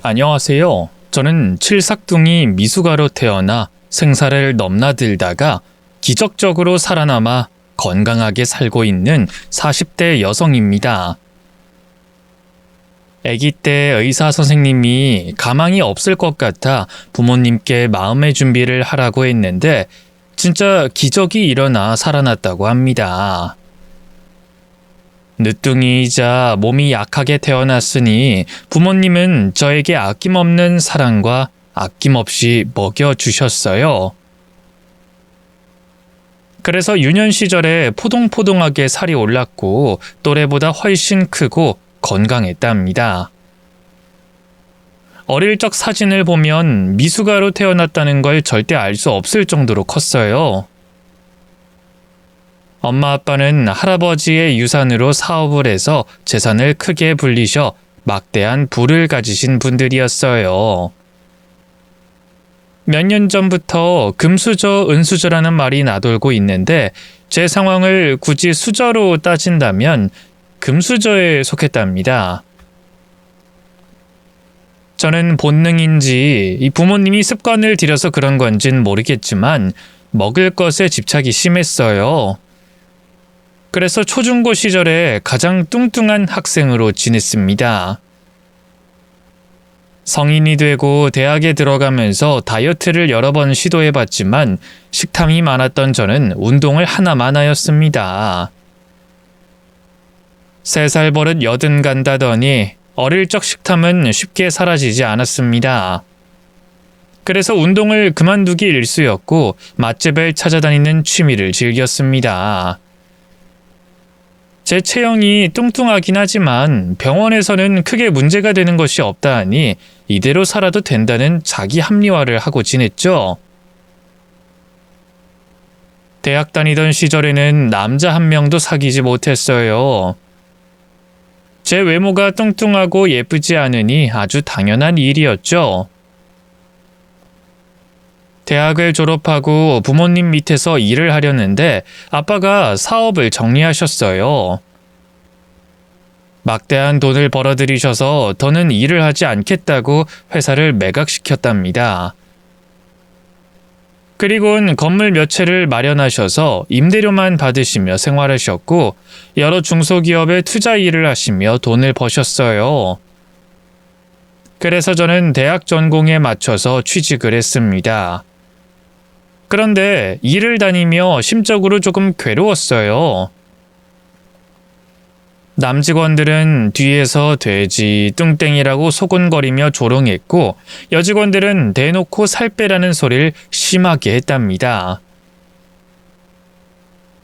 안녕하세요. 저는 칠삭둥이 미숙아로 태어나 생사를 넘나들다가 기적적으로 살아남아 건강하게 살고 있는 40대 여성입니다. 아기 때 의사 선생님이 가망이 없을 것 같아 부모님께 마음의 준비를 하라고 했는데 진짜 기적이 일어나 살아났다고 합니다. 늦둥이이자 몸이 약하게 태어났으니 부모님은 저에게 아낌없는 사랑과 아낌없이 먹여주셨어요. 그래서 유년 시절에 포동포동하게 살이 올랐고 또래보다 훨씬 크고 건강했답니다. 어릴 적 사진을 보면 미숙아로 태어났다는 걸 절대 알 수 없을 정도로 컸어요. 엄마 아빠는 할아버지의 유산으로 사업을 해서 재산을 크게 불리셔 막대한 부를 가지신 분들이었어요. 몇 년 전부터 금수저, 은수저라는 말이 나돌고 있는데 제 상황을 굳이 수저로 따진다면 금수저에 속했답니다. 저는 본능인지 이 부모님이 습관을 들여서 그런 건진 모르겠지만 먹을 것에 집착이 심했어요. 그래서 초중고 시절에 가장 뚱뚱한 학생으로 지냈습니다. 성인이 되고 대학에 들어가면서 다이어트를 여러 번 시도해봤지만 식탐이 많았던 저는 운동을 하나만 하였습니다. 3살 버릇 80 간다더니 어릴 적 식탐은 쉽게 사라지지 않았습니다. 그래서 운동을 그만두기 일쑤였고 맛집을 찾아다니는 취미를 즐겼습니다. 제 체형이 뚱뚱하긴 하지만 병원에서는 크게 문제가 되는 것이 없다 하니 이대로 살아도 된다는 자기 합리화를 하고 지냈죠. 대학 다니던 시절에는 남자 한 명도 사귀지 못했어요. 제 외모가 뚱뚱하고 예쁘지 않으니 아주 당연한 일이었죠. 대학을 졸업하고 부모님 밑에서 일을 하려는데 아빠가 사업을 정리하셨어요. 막대한 돈을 벌어들이셔서 더는 일을 하지 않겠다고 회사를 매각시켰답니다. 그리고는 건물 몇 채를 마련하셔서 임대료만 받으시며 생활하셨고 여러 중소기업에 투자 일을 하시며 돈을 버셨어요. 그래서 저는 대학 전공에 맞춰서 취직을 했습니다. 그런데 일을 다니며 심적으로 조금 괴로웠어요. 남직원들은 뒤에서 돼지, 뚱땡이라고 소곤거리며 조롱했고 여직원들은 대놓고 살 빼라는 소리를 심하게 했답니다.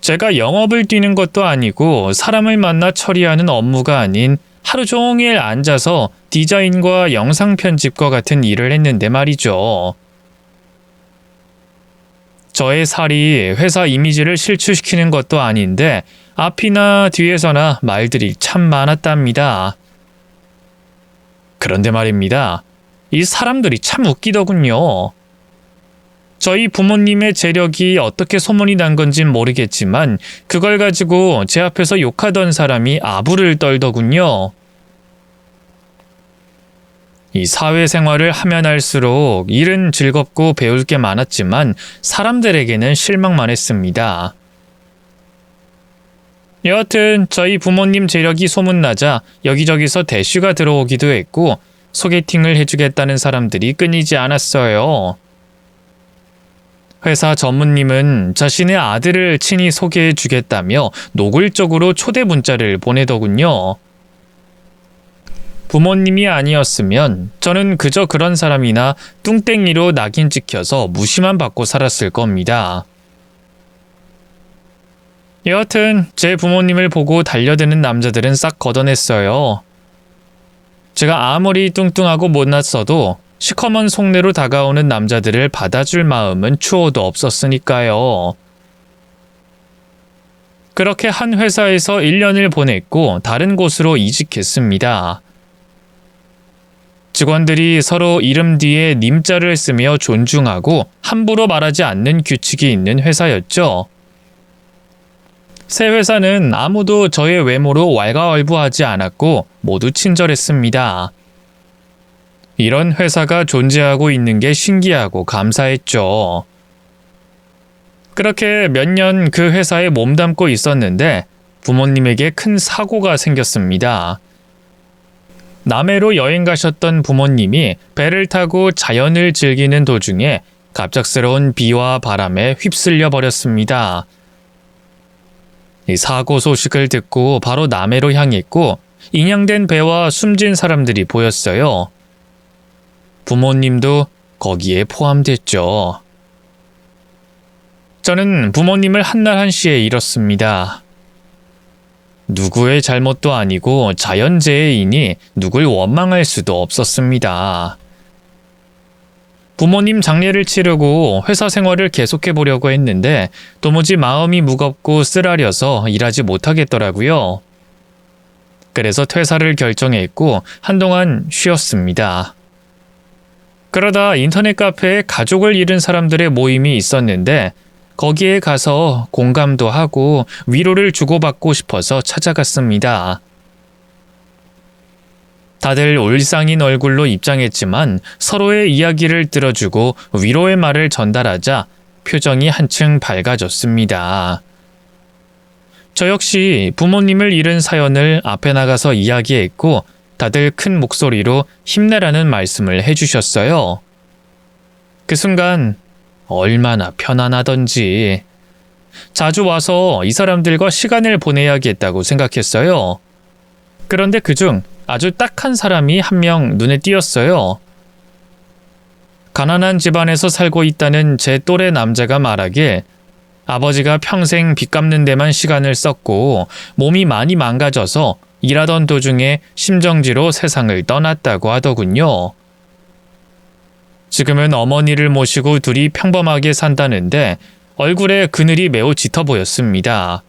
제가 영업을 뛰는 것도 아니고 사람을 만나 처리하는 업무가 아닌 하루 종일 앉아서 디자인과 영상 편집과 같은 일을 했는데 말이죠. 저의 살이 회사 이미지를 실추시키는 것도 아닌데 앞이나 뒤에서나 말들이 참 많았답니다. 그런데 말입니다. 이 사람들이 참 웃기더군요. 저희 부모님의 재력이 어떻게 소문이 난 건진 모르겠지만 그걸 가지고 제 앞에서 욕하던 사람이 아부를 떨더군요. 이 사회생활을 하면 할수록 일은 즐겁고 배울 게 많았지만 사람들에게는 실망만 했습니다. 여하튼 저희 부모님 재력이 소문나자 여기저기서 대쉬가 들어오기도 했고 소개팅을 해주겠다는 사람들이 끊이지 않았어요. 회사 전무님은 자신의 아들을 친히 소개해주겠다며 노골적으로 초대 문자를 보내더군요. 부모님이 아니었으면 저는 그저 그런 사람이나 뚱땡이로 낙인 찍혀서 무시만 받고 살았을 겁니다. 여하튼 제 부모님을 보고 달려드는 남자들은 싹 걷어냈어요. 제가 아무리 뚱뚱하고 못났어도 시커먼 속내로 다가오는 남자들을 받아줄 마음은 추호도 없었으니까요. 그렇게 한 회사에서 1년을 보냈고 다른 곳으로 이직했습니다. 직원들이 서로 이름 뒤에 님자를 쓰며 존중하고 함부로 말하지 않는 규칙이 있는 회사였죠. 새 회사는 아무도 저의 외모로 왈가왈부하지 않았고 모두 친절했습니다. 이런 회사가 존재하고 있는 게 신기하고 감사했죠. 그렇게 몇 년 그 회사에 몸담고 있었는데 부모님에게 큰 사고가 생겼습니다. 남해로 여행 가셨던 부모님이 배를 타고 자연을 즐기는 도중에 갑작스러운 비와 바람에 휩쓸려 버렸습니다. 이 사고 소식을 듣고 바로 남해로 향했고 인양된 배와 숨진 사람들이 보였어요. 부모님도 거기에 포함됐죠. 저는 부모님을 한날 한시에 잃었습니다. 누구의 잘못도 아니고 자연재해이니 누굴 원망할 수도 없었습니다. 부모님 장례를 치르고 회사 생활을 계속해 보려고 했는데 도무지 마음이 무겁고 쓰라려서 일하지 못하겠더라고요. 그래서 퇴사를 결정했고 한동안 쉬었습니다. 그러다 인터넷 카페에 가족을 잃은 사람들의 모임이 있었는데 거기에 가서 공감도 하고 위로를 주고받고 싶어서 찾아갔습니다. 다들 울상인 얼굴로 입장했지만 서로의 이야기를 들어주고 위로의 말을 전달하자 표정이 한층 밝아졌습니다. 저 역시 부모님을 잃은 사연을 앞에 나가서 이야기했고 다들 큰 목소리로 힘내라는 말씀을 해주셨어요. 그 순간 얼마나 편안하던지 자주 와서 이 사람들과 시간을 보내야겠다고 생각했어요. 그런데 그중 아주 딱 한 사람이 한 명 눈에 띄었어요. 가난한 집안에서 살고 있다는 제 또래 남자가 말하길 아버지가 평생 빚 갚는 데만 시간을 썼고 몸이 많이 망가져서 일하던 도중에 심정지로 세상을 떠났다고 하더군요. 지금은 어머니를 모시고 둘이 평범하게 산다는데 얼굴에 그늘이 매우 짙어 보였습니다.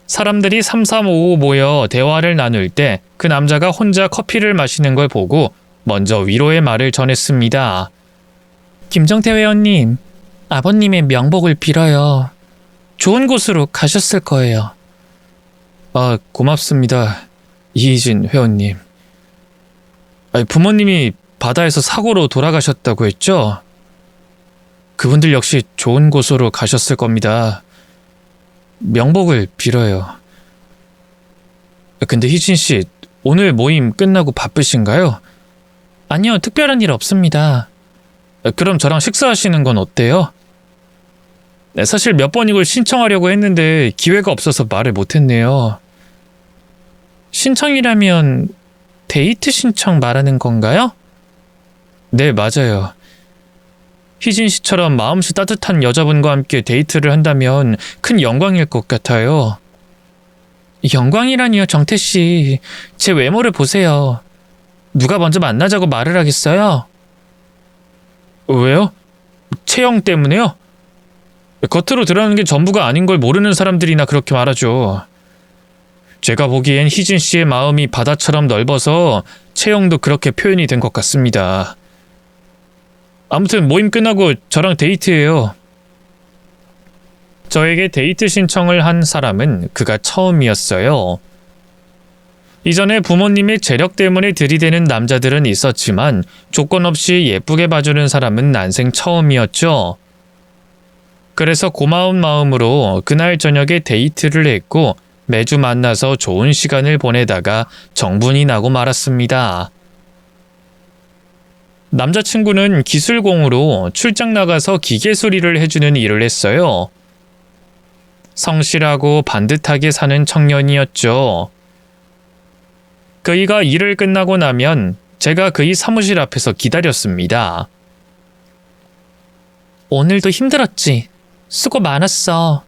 사람들이 삼삼오오 모여 대화를 나눌 때 그 남자가 혼자 커피를 마시는 걸 보고 먼저 위로의 말을 전했습니다. 김정태 회원님, 아버님의 명복을 빌어요. 좋은 곳으로 가셨을 거예요. 아, 고맙습니다. 이희진 회원님. 부모님이 바다에서 사고로 돌아가셨다고 했죠? 그분들 역시 좋은 곳으로 가셨을 겁니다. 명복을 빌어요. 근데 희진 씨, 오늘 모임 끝나고 바쁘신가요? 아니요, 특별한 일 없습니다. 그럼 저랑 식사하시는 건 어때요? 사실 몇 번 이걸 신청하려고 했는데 기회가 없어서 말을 못했네요. 신청이라면 데이트 신청 말하는 건가요? 네, 맞아요. 희진 씨처럼 마음씨 따뜻한 여자분과 함께 데이트를 한다면 큰 영광일 것 같아요. 영광이라니요, 정태 씨. 제 외모를 보세요. 누가 먼저 만나자고 말을 하겠어요? 왜요? 체형 때문에요? 겉으로 드러나는 게 전부가 아닌 걸 모르는 사람들이나 그렇게 말하죠. 제가 보기엔 희진 씨의 마음이 바다처럼 넓어서 체형도 그렇게 표현이 된 것 같습니다. 아무튼 모임 끝나고 저랑 데이트해요. 저에게 데이트 신청을 한 사람은 그가 처음이었어요. 이전에 부모님의 재력 때문에 들이대는 남자들은 있었지만 조건 없이 예쁘게 봐주는 사람은 난생 처음이었죠. 그래서 고마운 마음으로 그날 저녁에 데이트를 했고 매주 만나서 좋은 시간을 보내다가 정분이 나고 말았습니다. 남자친구는 기술공으로 출장 나가서 기계 수리를 해주는 일을 했어요. 성실하고 반듯하게 사는 청년이었죠. 그이가 일을 끝나고 나면 제가 그이 사무실 앞에서 기다렸습니다. 오늘도 힘들었지? 수고 많았어.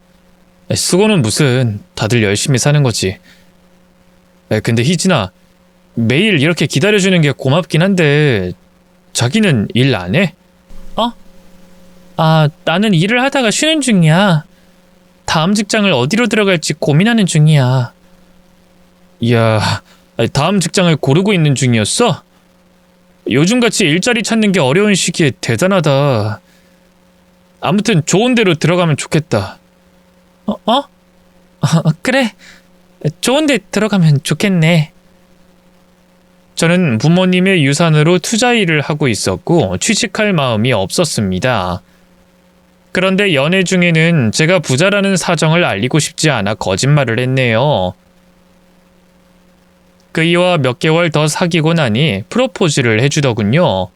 수고는 무슨, 다들 열심히 사는 거지. 근데 희진아, 매일 이렇게 기다려주는 게 고맙긴 한데 자기는 일 안 해? 나는 일을 하다가 쉬는 중이야. 다음 직장을 어디로 들어갈지 고민하는 중이야. 이야, 다음 직장을 고르고 있는 중이었어? 요즘같이 일자리 찾는 게 어려운 시기에 대단하다. 아무튼 좋은 데로 들어가면 좋겠다. 그래. 좋은 데 들어가면 좋겠네. 저는 부모님의 유산으로 투자 일을 하고 있었고 취직할 마음이 없었습니다. 그런데 연애 중에는 제가 부자라는 사정을 알리고 싶지 않아 거짓말을 했네요. 그이와 몇 개월 더 사귀고 나니 프로포즈를 해주더군요.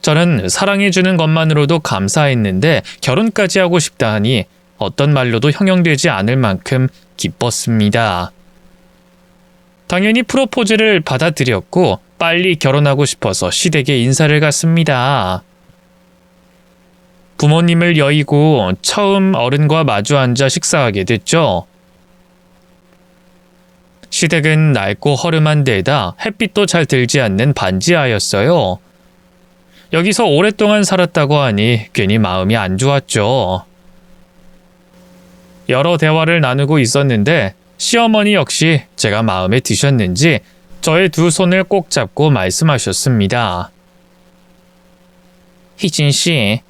저는 사랑해주는 것만으로도 감사했는데 결혼까지 하고 싶다 하니 어떤 말로도 형용되지 않을 만큼 기뻤습니다. 당연히 프로포즈를 받아들였고 빨리 결혼하고 싶어서 시댁에 인사를 갔습니다. 부모님을 여의고 처음 어른과 마주 앉아 식사하게 됐죠. 시댁은 낡고 허름한 데다 햇빛도 잘 들지 않는 반지하였어요. 여기서 오랫동안 살았다고 하니 괜히 마음이 안 좋았죠. 여러 대화를 나누고 있었는데 시어머니 역시 제가 마음에 드셨는지 저의 두 손을 꼭 잡고 말씀하셨습니다. 희진 씨,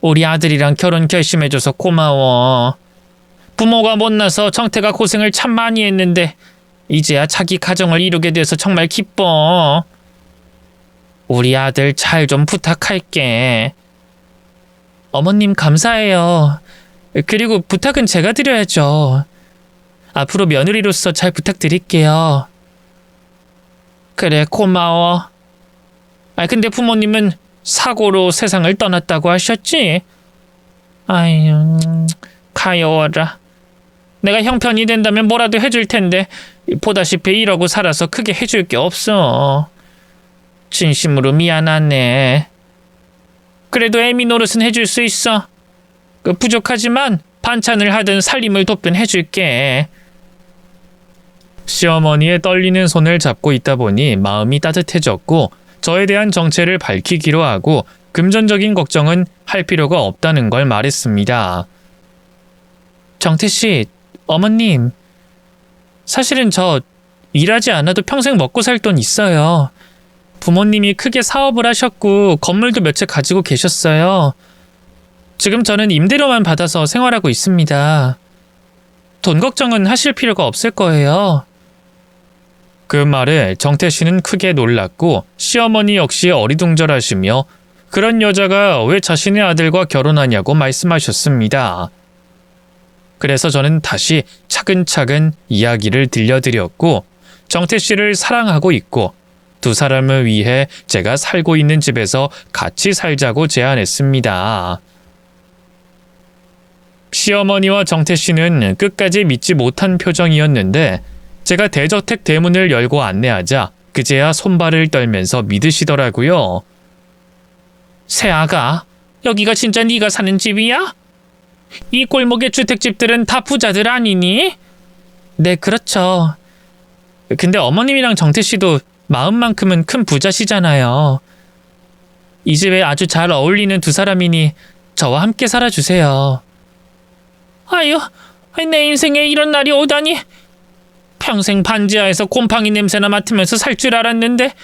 우리 아들이랑 결혼 결심해줘서 고마워. 부모가 못나서 정태가 고생을 참 많이 했는데 이제야 자기 가정을 이루게 돼서 정말 기뻐. 우리 아들 잘 좀 부탁할게. 어머님 감사해요. 그리고 부탁은 제가 드려야죠. 앞으로 며느리로서 잘 부탁드릴게요. 그래, 고마워. 근데 부모님은 사고로 세상을 떠났다고 하셨지? 아유, 가여워라. 내가 형편이 된다면 뭐라도 해줄 텐데 보다시피 이러고 살아서 크게 해줄 게 없어. 진심으로 미안하네. 그래도 애미 노릇은 해줄 수 있어. 부족하지만 반찬을 하든 살림을 돕든 해줄게. 시어머니의 떨리는 손을 잡고 있다 보니 마음이 따뜻해졌고 저에 대한 정체를 밝히기로 하고 금전적인 걱정은 할 필요가 없다는 걸 말했습니다. 정태씨, 어머님, 사실은 저 일하지 않아도 평생 먹고 살 돈 있어요. 부모님이 크게 사업을 하셨고 건물도 몇 채 가지고 계셨어요. 지금 저는 임대료만 받아서 생활하고 있습니다. 돈 걱정은 하실 필요가 없을 거예요. 그 말에 정태 씨는 크게 놀랐고 시어머니 역시 어리둥절하시며 그런 여자가 왜 자신의 아들과 결혼하냐고 말씀하셨습니다. 그래서 저는 다시 차근차근 이야기를 들려드렸고 정태 씨를 사랑하고 있고 두 사람을 위해 제가 살고 있는 집에서 같이 살자고 제안했습니다. 시어머니와 정태 씨는 끝까지 믿지 못한 표정이었는데 제가 대저택 대문을 열고 안내하자 그제야 손발을 떨면서 믿으시더라고요. 새아가, 여기가 진짜 네가 사는 집이야? 이 골목의 주택집들은 다 부자들 아니니? 네, 그렇죠. 근데 어머님이랑 정태 씨도 마음만큼은 큰 부자시잖아요. 이 집에 아주 잘 어울리는 두 사람이니 저와 함께 살아주세요. 아유, 내 인생에 이런 날이 오다니. 평생 반지하에서 곰팡이 냄새나 맡으면서 살 줄 알았는데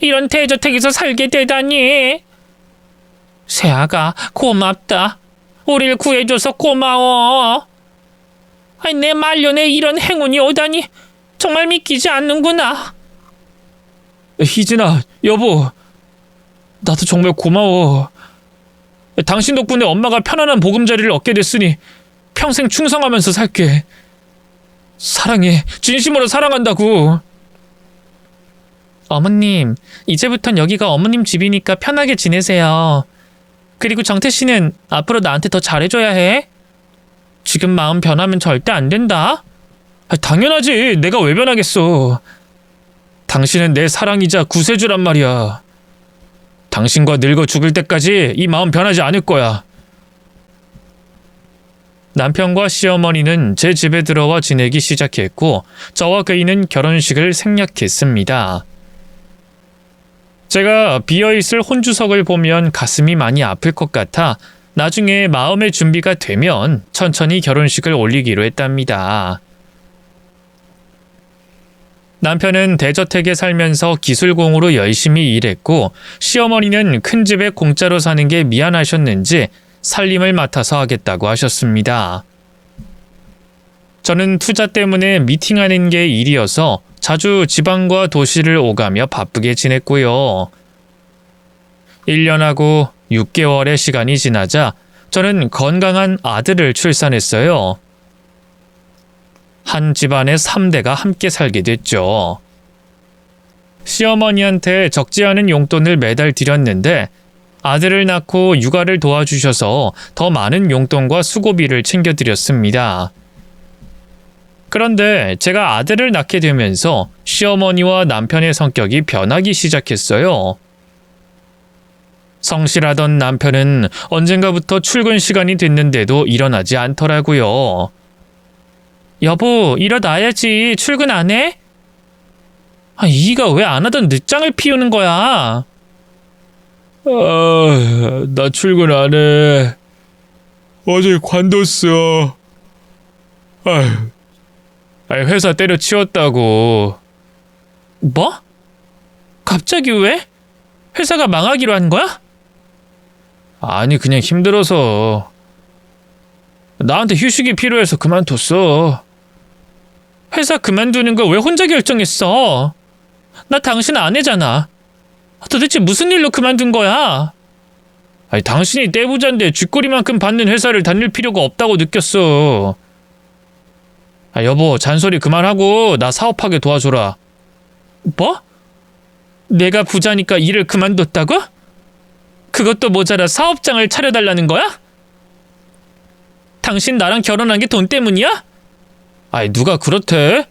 이런 대저택에서 살게 되다니. 새아가, 고맙다. 우릴 구해줘서 고마워. 내 말년에 이런 행운이 오다니 정말 믿기지 않는구나. 희진아, 여보, 나도 정말 고마워. 당신 덕분에 엄마가 편안한 보금자리를 얻게 됐으니 평생 충성하면서 살게. 사랑해, 진심으로 사랑한다고. 어머님, 이제부턴 여기가 어머님 집이니까 편하게 지내세요. 그리고 정태 씨는 앞으로 나한테 더 잘해줘야 해. 지금 마음 변하면 절대 안 된다. 당연하지, 내가 왜 변하겠어. 당신은 내 사랑이자 구세주란 말이야. 당신과 늙어 죽을 때까지 이 마음 변하지 않을 거야. 남편과 시어머니는 제 집에 들어와 지내기 시작했고 저와 그이는 결혼식을 생략했습니다. 제가 비어있을 혼주석을 보면 가슴이 많이 아플 것 같아 나중에 마음의 준비가 되면 천천히 결혼식을 올리기로 했답니다. 남편은 대저택에 살면서 기술공으로 열심히 일했고 시어머니는 큰 집에 공짜로 사는 게 미안하셨는지 살림을 맡아서 하겠다고 하셨습니다. 저는 투자 때문에 미팅하는 게 일이어서 자주 지방과 도시를 오가며 바쁘게 지냈고요. 1년하고 6개월의 시간이 지나자 저는 건강한 아들을 출산했어요. 한 집안의 3대가 함께 살게 됐죠. 시어머니한테 적지 않은 용돈을 매달 드렸는데 아들을 낳고 육아를 도와주셔서 더 많은 용돈과 수고비를 챙겨드렸습니다. 그런데 제가 아들을 낳게 되면서 시어머니와 남편의 성격이 변하기 시작했어요. 성실하던 남편은 언젠가부터 출근 시간이 됐는데도 일어나지 않더라고요. 여보, 일어나야지. 출근 안 해? 이가 왜 안 하던 늦장을 피우는 거야? 나 출근 안 해. 어제 관뒀어. 회사 때려치웠다고. 뭐? 갑자기 왜? 회사가 망하기로 한 거야? 아니, 그냥 힘들어서. 나한테 휴식이 필요해서 그만뒀어. 회사 그만두는 거 왜 혼자 결정했어? 나 당신 아내잖아. 도대체 무슨 일로 그만둔 거야? 당신이 떼부자인데 쥐꼬리만큼 받는 회사를 다닐 필요가 없다고 느꼈어. 여보, 잔소리 그만하고 나 사업하게 도와줘라. 뭐? 내가 부자니까 일을 그만뒀다고? 그것도 모자라 사업장을 차려달라는 거야? 당신 나랑 결혼한 게 돈 때문이야? 누가 그렇대?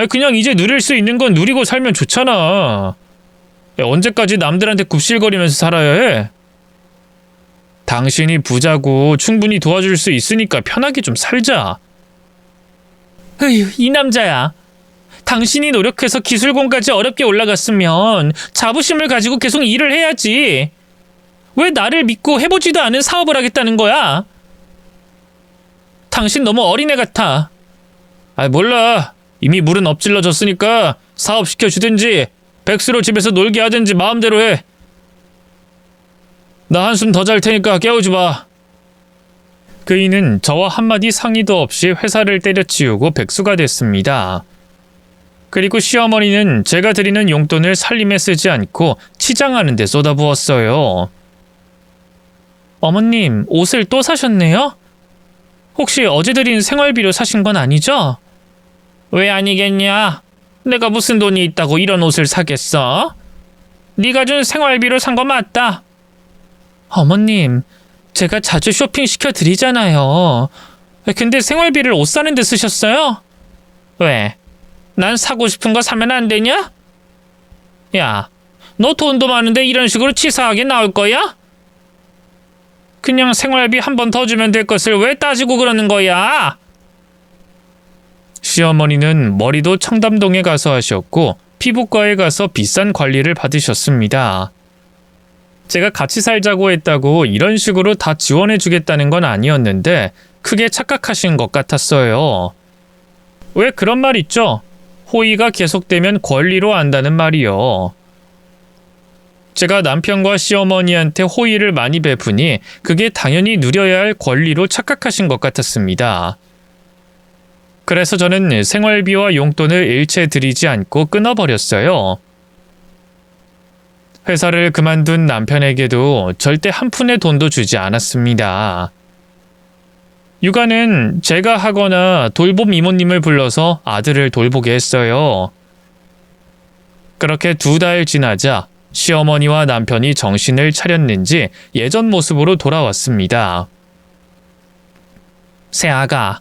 그냥 이제 누릴 수 있는 건 누리고 살면 좋잖아. 언제까지 남들한테 굽실거리면서 살아야 해? 당신이 부자고 충분히 도와줄 수 있으니까 편하게 좀 살자. 에휴, 이 남자야. 당신이 노력해서 기술공까지 어렵게 올라갔으면 자부심을 가지고 계속 일을 해야지. 왜 나를 믿고 해보지도 않은 사업을 하겠다는 거야? 당신 너무 어린애 같아. 몰라. 이미 물은 엎질러졌으니까 사업 시켜주든지 백수로 집에서 놀게 하든지 마음대로 해. 나 한숨 더 잘 테니까 깨우지 마. 그이는 저와 한마디 상의도 없이 회사를 때려치우고 백수가 됐습니다. 그리고 시어머니는 제가 드리는 용돈을 살림에 쓰지 않고 치장하는 데 쏟아부었어요. 어머님, 옷을 또 사셨네요? 혹시 어제 드린 생활비로 사신 건 아니죠? 왜 아니겠냐? 내가 무슨 돈이 있다고 이런 옷을 사겠어? 네가 준 생활비로 산 거 맞다. 어머님, 제가 자주 쇼핑 시켜드리잖아요. 근데 생활비를 옷 사는 데 쓰셨어요? 왜? 난 사고 싶은 거 사면 안 되냐? 야, 너 돈도 많은데 이런 식으로 치사하게 나올 거야? 그냥 생활비 한 번 더 주면 될 것을 왜 따지고 그러는 거야? 시어머니는 머리도 청담동에 가서 하셨고 피부과에 가서 비싼 관리를 받으셨습니다. 제가 같이 살자고 했다고 이런 식으로 다 지원해 주겠다는 건 아니었는데 크게 착각하신 것 같았어요. 왜 그런 말 있죠? 호의가 계속되면 권리로 안다는 말이요. 제가 남편과 시어머니한테 호의를 많이 베푸니 그게 당연히 누려야 할 권리로 착각하신 것 같았습니다. 그래서 저는 생활비와 용돈을 일체 드리지 않고 끊어버렸어요. 회사를 그만둔 남편에게도 절대 한 푼의 돈도 주지 않았습니다. 육아는 제가 하거나 돌봄 이모님을 불러서 아들을 돌보게 했어요. 그렇게 2달 지나자 시어머니와 남편이 정신을 차렸는지 예전 모습으로 돌아왔습니다. 새아가,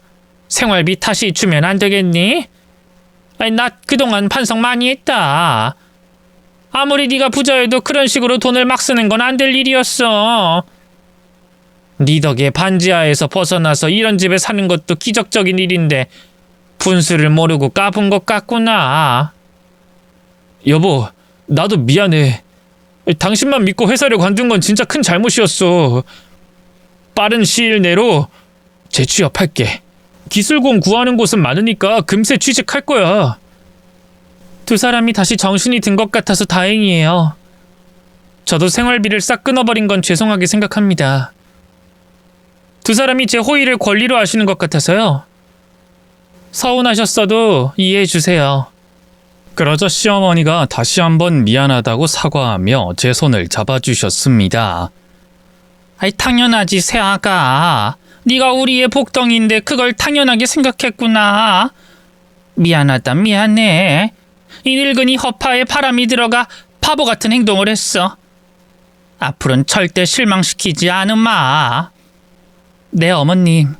생활비 다시 주면 안 되겠니? 나 그동안 반성 많이 했다. 아무리 네가 부자여도 그런 식으로 돈을 막 쓰는 건 안 될 일이었어. 네 덕에 반지하에서 벗어나서 이런 집에 사는 것도 기적적인 일인데 분수를 모르고 까분 것 같구나. 여보, 나도 미안해. 당신만 믿고 회사를 관둔 건 진짜 큰 잘못이었어. 빠른 시일 내로 재취업할게. 기술공 구하는 곳은 많으니까 금세 취직할 거야. 2사람이 다시 정신이 든 것 같아서 다행이에요. 저도 생활비를 싹 끊어버린 건 죄송하게 생각합니다. 2사람이 제 호의를 권리로 아시는 것 같아서요. 서운하셨어도 이해해 주세요. 그러자 시어머니가 다시 한번 미안하다고 사과하며 제 손을 잡아주셨습니다. 아이, 당연하지, 새아가. 네가 우리의 복덩이인데 그걸 당연하게 생각했구나. 미안하다, 미안해. 이 늙은이 허파에 바람이 들어가 바보 같은 행동을 했어. 앞으로는 절대 실망시키지 않으마. 네, 어머님.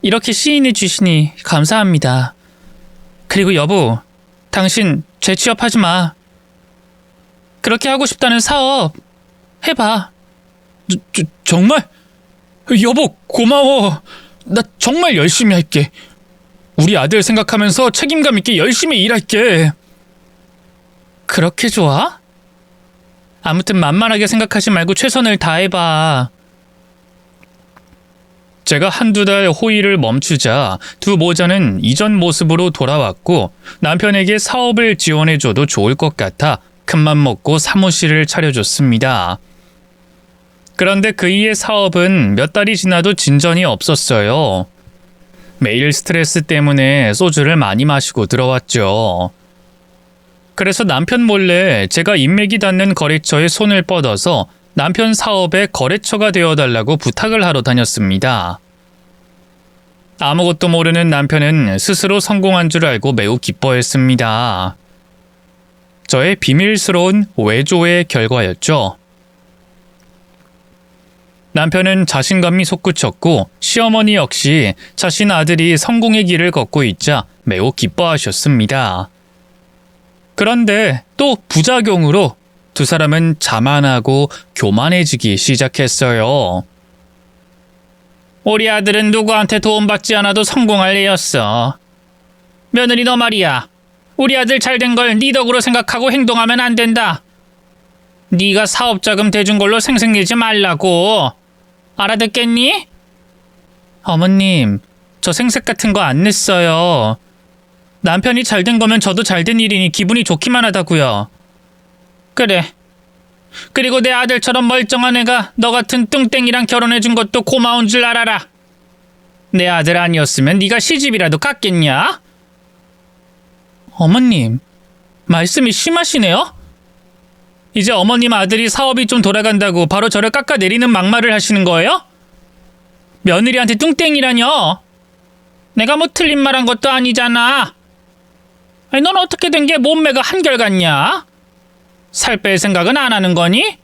이렇게 시인해 주시니 감사합니다. 그리고 여보, 당신 재취업하지 마. 그렇게 하고 싶다는 사업 해봐. 정말? 여보, 고마워. 나 정말 열심히 할게. 우리 아들 생각하면서 책임감 있게 열심히 일할게. 그렇게 좋아? 아무튼 만만하게 생각하지 말고 최선을 다해봐. 제가 한두 달 호의를 멈추자 두 모자는 이전 모습으로 돌아왔고 남편에게 사업을 지원해줘도 좋을 것 같아 큰맘 먹고 사무실을 차려줬습니다. 그런데 그이의 사업은 몇 달이 지나도 진전이 없었어요. 매일 스트레스 때문에 소주를 많이 마시고 들어왔죠. 그래서 남편 몰래 제가 인맥이 닿는 거래처에 손을 뻗어서 남편 사업의 거래처가 되어달라고 부탁을 하러 다녔습니다. 아무것도 모르는 남편은 스스로 성공한 줄 알고 매우 기뻐했습니다. 저의 비밀스러운 외조의 결과였죠. 남편은 자신감이 솟구쳤고 시어머니 역시 자신 아들이 성공의 길을 걷고 있자 매우 기뻐하셨습니다. 그런데 또 부작용으로 두 사람은 자만하고 교만해지기 시작했어요. 우리 아들은 누구한테 도움받지 않아도 성공할 애였어. 며느리 너 말이야. 우리 아들 잘된 걸 네 덕으로 생각하고 행동하면 안 된다. 네가 사업자금 대준 걸로 생색내지 말라고. 알아듣겠니? 어머님, 저 생색 같은 거 안 냈어요. 남편이 잘된 거면 저도 잘된 일이니 기분이 좋기만 하다고요. 그래. 그리고 내 아들처럼 멀쩡한 애가 너 같은 뚱땡이랑 결혼해준 것도 고마운 줄 알아라. 내 아들 아니었으면 네가 시집이라도 갔겠냐? 어머님, 말씀이 심하시네요? 이제 어머님 아들이 사업이 좀 돌아간다고 바로 저를 깎아내리는 막말을 하시는 거예요? 며느리한테 뚱땡이라뇨? 내가 뭐 틀린 말 한 것도 아니잖아. 아니, 넌 어떻게 된 게 몸매가 한결같냐? 살 뺄 생각은 안 하는 거니?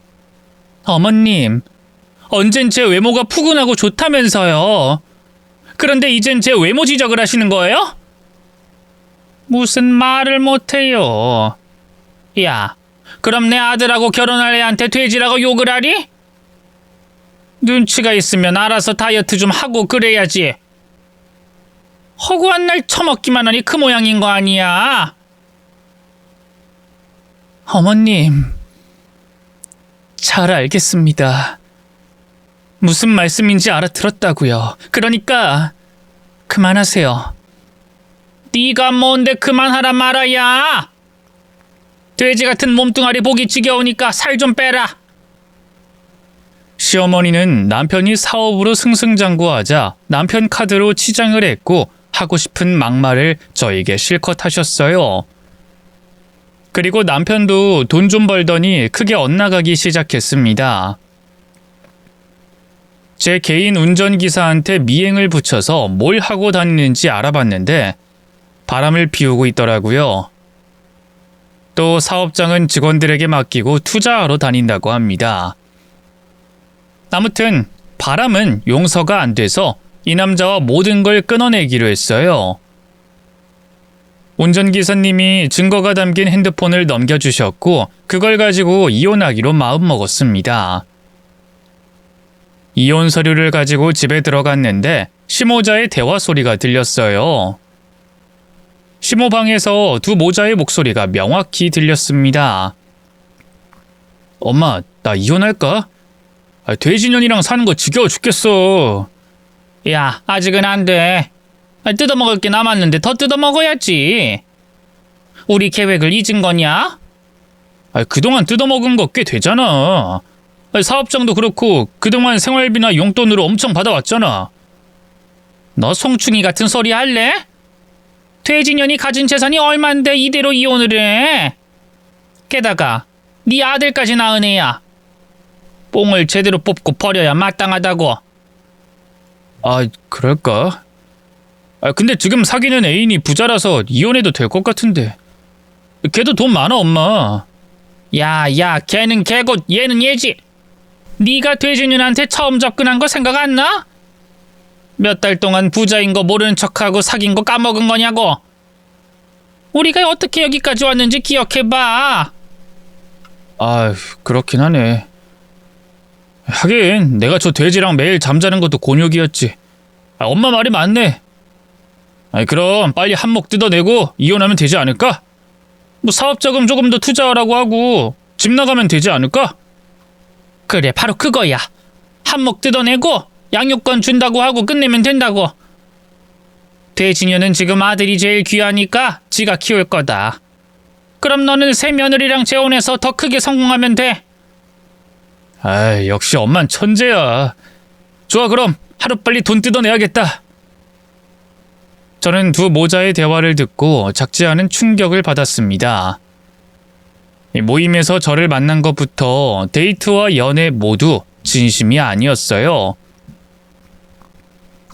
어머님, 언젠 제 외모가 푸근하고 좋다면서요. 그런데 이젠 제 외모 지적을 하시는 거예요? 무슨 말을 못해요. 야, 그럼 내 아들하고 결혼할 애한테 돼지라고 욕을 하리? 눈치가 있으면 알아서 다이어트 좀 하고 그래야지. 허구한 날 처먹기만 하니 그 모양인 거 아니야? 어머님, 잘 알겠습니다. 무슨 말씀인지 알아들었다고요. 그러니까 그만하세요. 네가 뭔데 그만하라 말아야. 돼지 같은 몸뚱아리 보기 지겨우니까 살 좀 빼라. 시어머니는 남편이 사업으로 승승장구하자 남편 카드로 치장을 했고 하고 싶은 막말을 저에게 실컷 하셨어요. 그리고 남편도 돈 좀 벌더니 크게 엇나가기 시작했습니다. 제 개인 운전기사한테 미행을 붙여서 뭘 하고 다니는지 알아봤는데 바람을 피우고 있더라고요. 또 사업장은 직원들에게 맡기고 투자하러 다닌다고 합니다. 아무튼 바람은 용서가 안 돼서 이 남자와 모든 걸 끊어내기로 했어요. 운전기사님이 증거가 담긴 핸드폰을 넘겨주셨고 그걸 가지고 이혼하기로 마음먹었습니다. 이혼 서류를 가지고 집에 들어갔는데 시모자의 대화 소리가 들렸어요. 시모방에서 두 모자의 목소리가 명확히 들렸습니다. 엄마, 나 이혼할까? 돼지년이랑 사는 거 지겨워 죽겠어. 야, 아직은 안 돼. 뜯어먹을 게 남았는데 더 뜯어먹어야지. 우리 계획을 잊은 거냐? 그동안 뜯어먹은 거 꽤 되잖아. 사업장도 그렇고 그동안 생활비나 용돈으로 엄청 받아왔잖아. 너 송충이 같은 소리 할래? 퇴진년이 가진 재산이 얼만데 이대로 이혼을 해? 게다가 네 아들까지 낳은 애야. 뽕을 제대로 뽑고 버려야 마땅하다고. 아, 그럴까? 근데 지금 사귀는 애인이 부자라서 이혼해도 될 것 같은데. 걔도 돈 많아, 엄마. 야, 걔는 걔고 얘는 얘지. 네가 퇴진년한테 처음 접근한 거 생각 안 나? 몇 달 동안 부자인 거 모르는 척하고 사귄 거 까먹은 거냐고. 우리가 어떻게 여기까지 왔는지 기억해봐. 아, 그렇긴 하네. 하긴 내가 저 돼지랑 매일 잠자는 것도 곤욕이었지. 엄마 말이 맞네. 그럼 빨리 한몫 뜯어내고 이혼하면 되지 않을까? 뭐 사업자금 조금 더 투자하라고 하고 집 나가면 되지 않을까? 그래, 바로 그거야. 한몫 뜯어내고 양육권 준다고 하고 끝내면 된다고. 돼지녀는 지금 아들이 제일 귀하니까 지가 키울 거다. 그럼 너는 새 며느리랑 재혼해서 더 크게 성공하면 돼. 역시 엄만 천재야. 좋아, 그럼 하루빨리 돈 뜯어내야겠다. 저는 두 모자의 대화를 듣고 작지 않은 충격을 받았습니다. 이 모임에서 저를 만난 것부터 데이트와 연애 모두 진심이 아니었어요.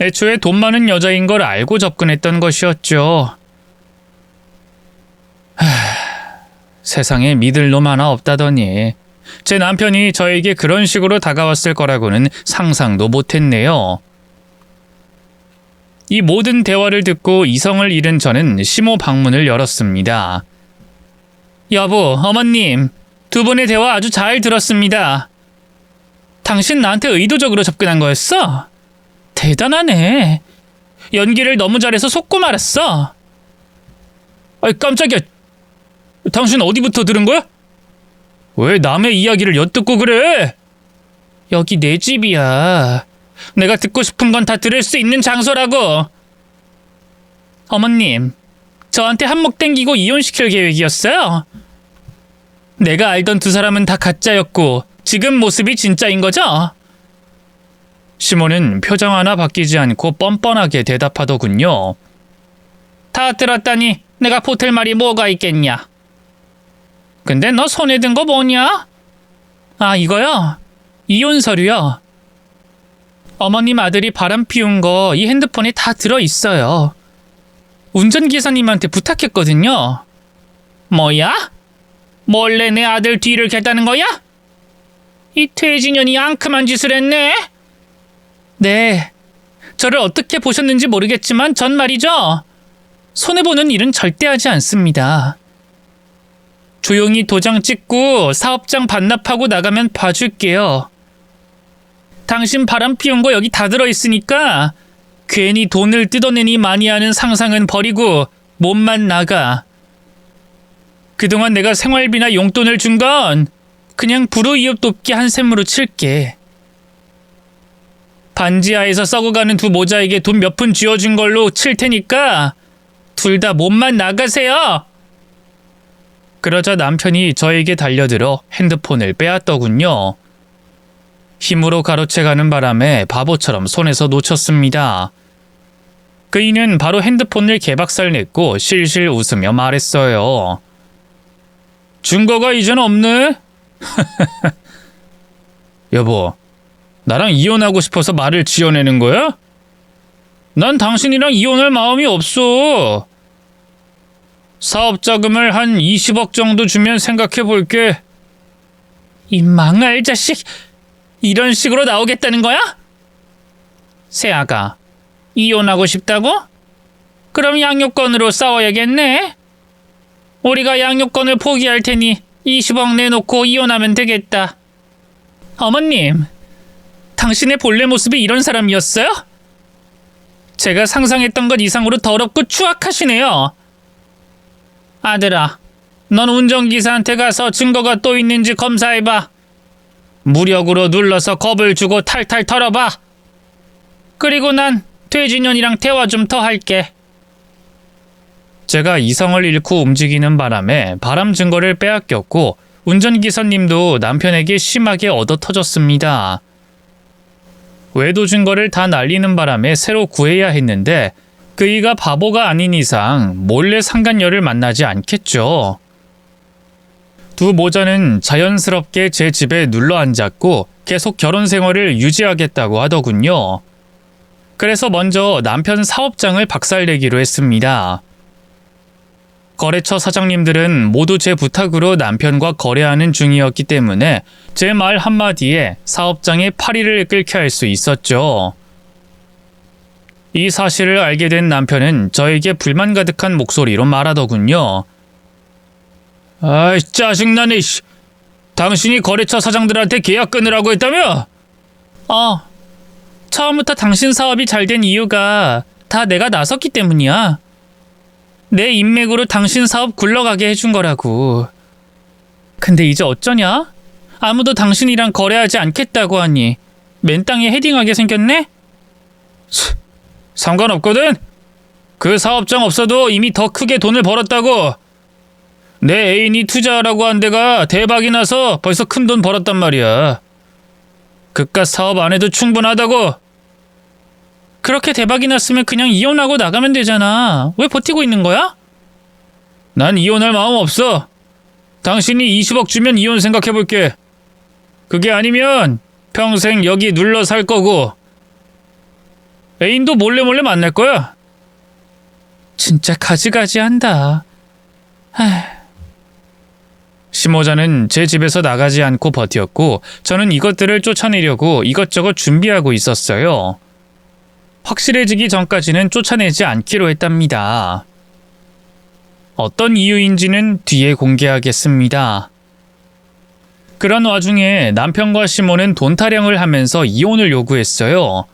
애초에 돈 많은 여자인 걸 알고 접근했던 것이었죠. 세상에 믿을 놈 하나 없다더니 제 남편이 저에게 그런 식으로 다가왔을 거라고는 상상도 못했네요. 이 모든 대화를 듣고 이성을 잃은 저는 시모 방문을 열었습니다. 여보, 어머님, 두 분의 대화 아주 잘 들었습니다. 당신 나한테 의도적으로 접근한 거였어? 대단하네. 연기를 너무 잘해서 속고 말았어. 깜짝이야. 당신 어디부터 들은 거야? 왜 남의 이야기를 엿듣고 그래? 여기 내 집이야. 내가 듣고 싶은 건 다 들을 수 있는 장소라고. 어머님, 저한테 한몫 땡기고 이혼시킬 계획이었어요? 내가 알던 두 사람은 다 가짜였고 지금 모습이 진짜인 거죠? 시모는 표정 하나 바뀌지 않고 뻔뻔하게 대답하더군요. 다 들었다니 내가 보탤 말이 뭐가 있겠냐. 근데 너 손에 든 거 뭐냐? 아, 이거요? 이혼 서류요. 어머님 아들이 바람 피운 거 이 핸드폰에 다 들어있어요. 운전기사님한테 부탁했거든요. 뭐야? 몰래 내 아들 뒤를 겠다는 거야? 이 퇴진년이 앙큼한 짓을 했네? 네, 저를 어떻게 보셨는지 모르겠지만 전 말이죠. 손해보는 일은 절대 하지 않습니다. 조용히 도장 찍고 사업장 반납하고 나가면 봐줄게요. 당신 바람 피운 거 여기 다 들어있으니까 괜히 돈을 뜯어내니 많이 하는 상상은 버리고 몸만 나가. 그동안 내가 생활비나 용돈을 준 건 그냥 불우이웃 돕기 한 셈으로 칠게. 반지하에서 썩어가는 두 모자에게 돈 몇 푼 쥐어준 걸로 칠 테니까 둘 다 몸만 나가세요. 그러자 남편이 저에게 달려들어 핸드폰을 빼앗더군요. 힘으로 가로채가는 바람에 바보처럼 손에서 놓쳤습니다. 그이는 바로 핸드폰을 개박살 냈고 실실 웃으며 말했어요. 증거가 이젠 없네? 여보, 나랑 이혼하고 싶어서 말을 지어내는 거야? 난 당신이랑 이혼할 마음이 없어. 사업자금을 한 20억 정도 주면 생각해 볼게. 이 망할 자식, 이런 식으로 나오겠다는 거야? 세아가, 이혼하고 싶다고? 그럼 양육권으로 싸워야겠네. 우리가 양육권을 포기할 테니 20억 내놓고 이혼하면 되겠다. 어머님, 당신의 본래 모습이 이런 사람이었어요? 제가 상상했던 것 이상으로 더럽고 추악하시네요. 아들아, 넌 운전기사한테 가서 증거가 또 있는지 검사해봐. 무력으로 눌러서 겁을 주고 탈탈 털어봐. 그리고 난 퇴진년이랑 대화 좀 더 할게. 제가 이성을 잃고 움직이는 바람에 바람 증거를 빼앗겼고 운전기사님도 남편에게 심하게 얻어터졌습니다. 외도 증거를 다 날리는 바람에 새로 구해야 했는데 그이가 바보가 아닌 이상 몰래 상간녀를 만나지 않겠죠. 두 모자는 자연스럽게 제 집에 눌러 앉았고 계속 결혼 생활을 유지하겠다고 하더군요. 그래서 먼저 남편 사업장을 박살내기로 했습니다. 거래처 사장님들은 모두 제 부탁으로 남편과 거래하는 중이었기 때문에 제 말 한마디에 사업장의 파리를 끓게 할 수 있었죠. 이 사실을 알게 된 남편은 저에게 불만 가득한 목소리로 말하더군요. 아이, 짜증나네, 씨. 당신이 거래처 사장들한테 계약 끊으라고 했다며? 처음부터 당신 사업이 잘 된 이유가 다 내가 나섰기 때문이야. 내 인맥으로 당신 사업 굴러가게 해준 거라고. 근데 이제 어쩌냐? 아무도 당신이랑 거래하지 않겠다고 하니 맨땅에 헤딩하게 생겼네? 상관없거든? 그 사업장 없어도 이미 더 크게 돈을 벌었다고. 내 애인이 투자하라고 한 데가 대박이 나서 벌써 큰 돈 벌었단 말이야. 그깟 사업 안 해도 충분하다고. 그렇게 대박이 났으면 그냥 이혼하고 나가면 되잖아. 왜 버티고 있는 거야? 난 이혼할 마음 없어. 당신이 20억 주면 이혼 생각해볼게. 그게 아니면 평생 여기 눌러 살 거고. 애인도 몰래 만날 거야. 진짜 가지가지 한다. 심호자는 제 집에서 나가지 않고 버텼고 저는 이것들을 쫓아내려고 이것저것 준비하고 있었어요. 확실해지기 전까지는 쫓아내지 않기로 했답니다. 어떤 이유인지는 뒤에 공개하겠습니다. 그런 와중에 남편과 시모는 돈 타령을 하면서 이혼을 요구했어요.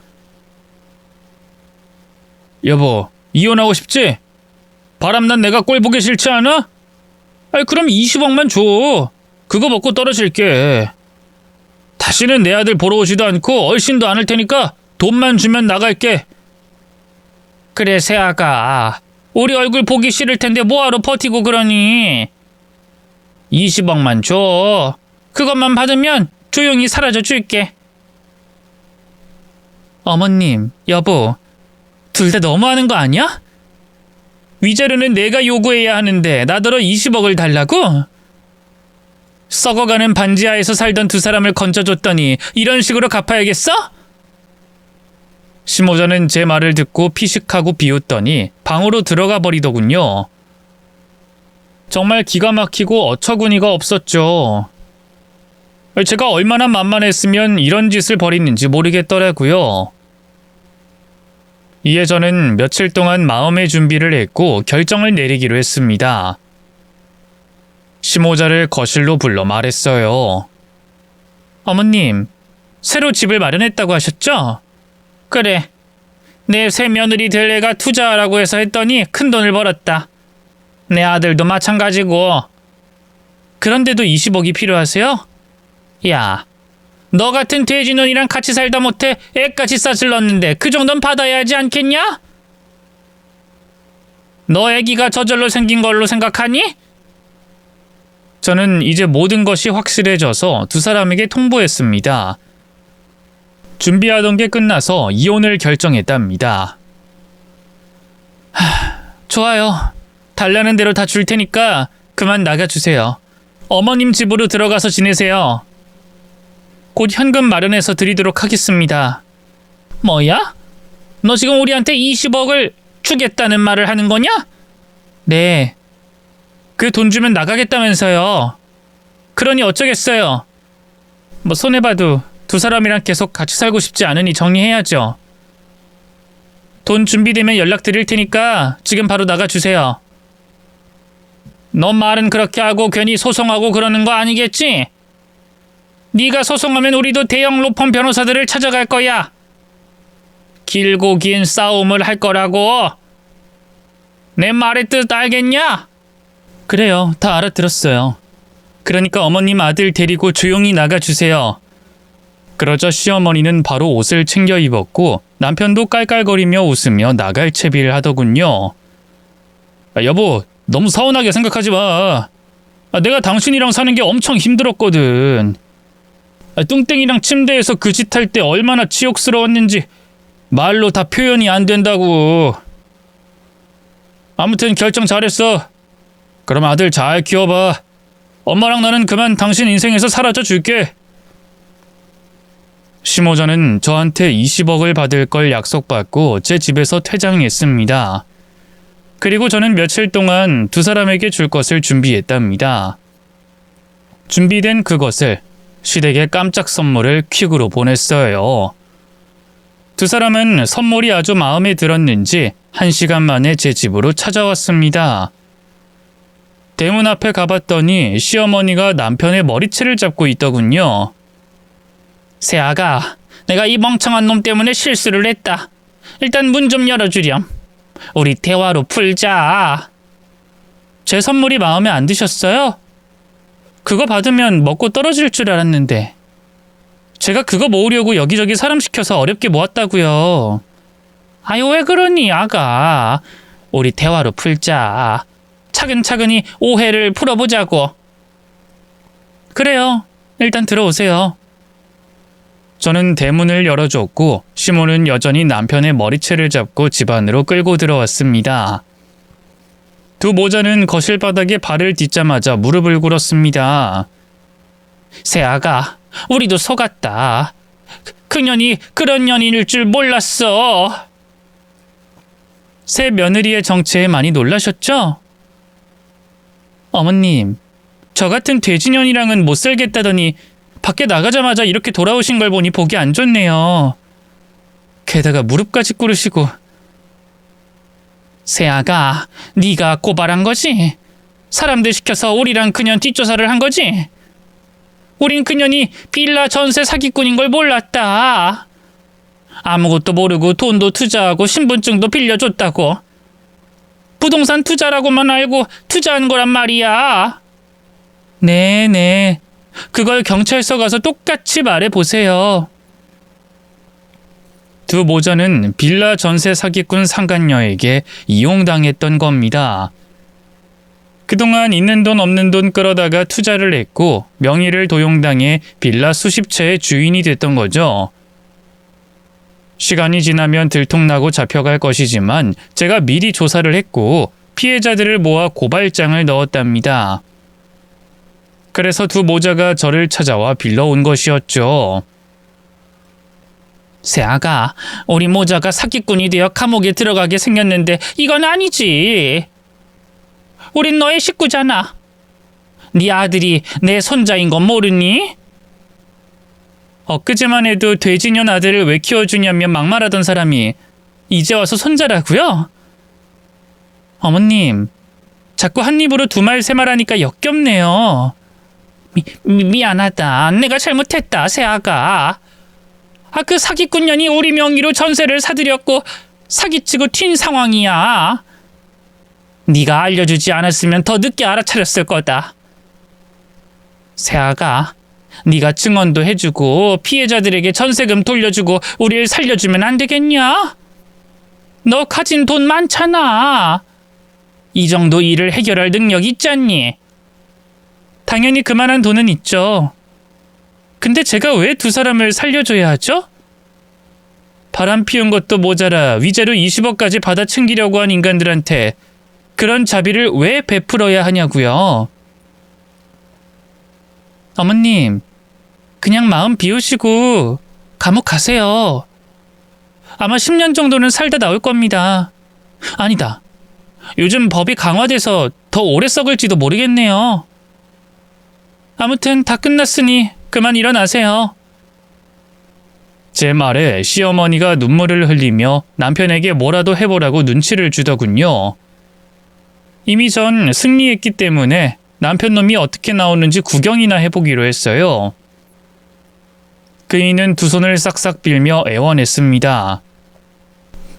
여보, 이혼하고 싶지? 바람난 내가 꼴 보기 싫지 않아? 아이, 그럼 20억만 줘. 그거 먹고 떨어질게. 다시는 내 아들 보러 오지도 않고 얼씬도 않을 테니까 돈만 주면 나갈게. 그래, 새아가. 우리 얼굴 보기 싫을 텐데 뭐하러 버티고 그러니? 20억만 줘. 그것만 받으면 조용히 사라져 줄게. 어머님, 여보, 둘 다 너무하는 거 아니야? 위자료는 내가 요구해야 하는데 나더러 20억을 달라고? 썩어가는 반지하에서 살던 두 사람을 건져줬더니 이런 식으로 갚아야겠어? 심호자는 제 말을 듣고 피식하고 비웃더니 방으로 들어가 버리더군요. 정말 기가 막히고 어처구니가 없었죠. 제가 얼마나 만만했으면 이런 짓을 벌이는지 모르겠더라고요. 이에 저는 며칠 동안 마음의 준비를 했고 결정을 내리기로 했습니다. 심호자를 거실로 불러 말했어요. 어머님, 새로 집을 마련했다고 하셨죠? 그래. 내 새 며느리 될 애가 투자하라고 해서 했더니 큰 돈을 벌었다. 내 아들도 마찬가지고. 그런데도 20억이 필요하세요? 야, 너 같은 돼지년이랑 같이 살다 못해 애까지 싸질렀는데 그 정도는 받아야 하지 않겠냐? 너 애기가 저절로 생긴 걸로 생각하니? 저는 이제 모든 것이 확실해져서 두 사람에게 통보했습니다. 준비하던 게 끝나서 이혼을 결정했답니다. 좋아요. 달라는 대로 다 줄 테니까 그만 나가주세요. 어머님 집으로 들어가서 지내세요. 곧 현금 마련해서 드리도록 하겠습니다. 뭐야? 너 지금 우리한테 20억을 주겠다는 말을 하는 거냐? 네. 그 돈 주면 나가겠다면서요. 그러니 어쩌겠어요. 뭐 손해봐도 두 사람이랑 계속 같이 살고 싶지 않으니 정리해야죠. 돈 준비되면 연락드릴 테니까 지금 바로 나가주세요. 너 말은 그렇게 하고 괜히 소송하고 그러는 거 아니겠지? 네가 소송하면 우리도 대형 로펌 변호사들을 찾아갈 거야. 길고 긴 싸움을 할 거라고. 내 말의 뜻 알겠냐? 그래요, 다 알아들었어요. 그러니까 어머님 아들 데리고 조용히 나가주세요. 그러자 시어머니는 바로 옷을 챙겨 입었고 남편도 깔깔거리며 웃으며 나갈 채비를 하더군요. 여보, 너무 서운하게 생각하지 마. 내가 당신이랑 사는 게 엄청 힘들었거든. 뚱땡이랑 침대에서 그 짓 할 때 얼마나 치욕스러웠는지 말로 다 표현이 안 된다고. 아무튼 결정 잘했어. 그럼 아들 잘 키워봐. 엄마랑 나는 그만 당신 인생에서 사라져 줄게. 심호전은 저한테 20억을 받을 걸 약속받고 제 집에서 퇴장했습니다. 그리고 저는 며칠 동안 두 사람에게 줄 것을 준비했답니다. 준비된 그것을 시댁에 깜짝 선물을 퀵으로 보냈어요. 두 사람은 선물이 아주 마음에 들었는지 1시간 만에 제 집으로 찾아왔습니다. 대문 앞에 가봤더니 시어머니가 남편의 머리채를 잡고 있더군요. 새아가, 내가 이 멍청한 놈 때문에 실수를 했다. 일단 문 좀 열어주렴. 우리 대화로 풀자. 제 선물이 마음에 안 드셨어요? 그거 받으면 먹고 떨어질 줄 알았는데. 제가 그거 모으려고 여기저기 사람 시켜서 어렵게 모았다고요. 아유, 왜 그러니, 아가. 우리 대화로 풀자. 차근차근히 오해를 풀어보자고. 그래요. 일단 들어오세요. 저는 대문을 열어줬고 시모는 여전히 남편의 머리채를 잡고 집 안으로 끌고 들어왔습니다. 두 모자는 거실 바닥에 발을 딛자마자 무릎을 꿇었습니다. 새아가, 우리도 속았다. 그년이 그런 년일 줄 몰랐어. 새 며느리의 정체에 많이 놀라셨죠? 어머님, 저 같은 돼지년이랑은 못 살겠다더니 밖에 나가자마자 이렇게 돌아오신 걸 보니 보기 안 좋네요. 게다가 무릎까지 꿇으시고. 새아가, 네가 고발한 거지? 사람들 시켜서 우리랑 그년 뒷조사를 한 거지? 우린 그년이 빌라 전세 사기꾼인 걸 몰랐다. 아무것도 모르고 돈도 투자하고 신분증도 빌려줬다고. 부동산 투자라고만 알고 투자한 거란 말이야. 네네. 그걸 경찰서 가서 똑같이 말해보세요. 두 모자는 빌라 전세 사기꾼 상간녀에게 이용당했던 겁니다. 그동안 있는 돈 없는 돈 끌어다가 투자를 했고 명의를 도용당해 빌라 수십 채의 주인이 됐던 거죠. 시간이 지나면 들통나고 잡혀갈 것이지만 제가 미리 조사를 했고 피해자들을 모아 고발장을 넣었답니다. 그래서 두 모자가 저를 찾아와 빌려온 것이었죠. 새아가, 우리 모자가 사기꾼이 되어 감옥에 들어가게 생겼는데 이건 아니지. 우린 너의 식구잖아. 네 아들이 내 손자인 건 모르니? 엊그제만 해도 돼지년 아들을 왜 키워주냐며 막말하던 사람이 이제 와서 손자라고요? 어머님, 자꾸 한 입으로 두 말 세 말 하니까 역겹네요. 미안하다. 내가 잘못했다, 새아가. 그 사기꾼년이 우리 명의로 전세를 사들였고 사기치고 튄 상황이야. 네가 알려주지 않았으면 더 늦게 알아차렸을 거다. 새아가, 네가 증언도 해주고 피해자들에게 전세금 돌려주고 우리를 살려주면 안 되겠냐? 너 가진 돈 많잖아. 이 정도 일을 해결할 능력 있잖니? 당연히 그만한 돈은 있죠. 근데 제가 왜 두 사람을 살려줘야 하죠? 바람 피운 것도 모자라 위자료 20억까지 받아 챙기려고 한 인간들한테 그런 자비를 왜 베풀어야 하냐고요. 어머님, 그냥 마음 비우시고 감옥 가세요. 아마 10년 정도는 살다 나올 겁니다. 아니다. 요즘 법이 강화돼서 더 오래 썩을지도 모르겠네요. 아무튼 다 끝났으니 그만 일어나세요. 제 말에 시어머니가 눈물을 흘리며 남편에게 뭐라도 해보라고 눈치를 주더군요. 이미 전 승리했기 때문에 남편 놈이 어떻게 나오는지 구경이나 해보기로 했어요. 그이는 두 손을 싹싹 빌며 애원했습니다.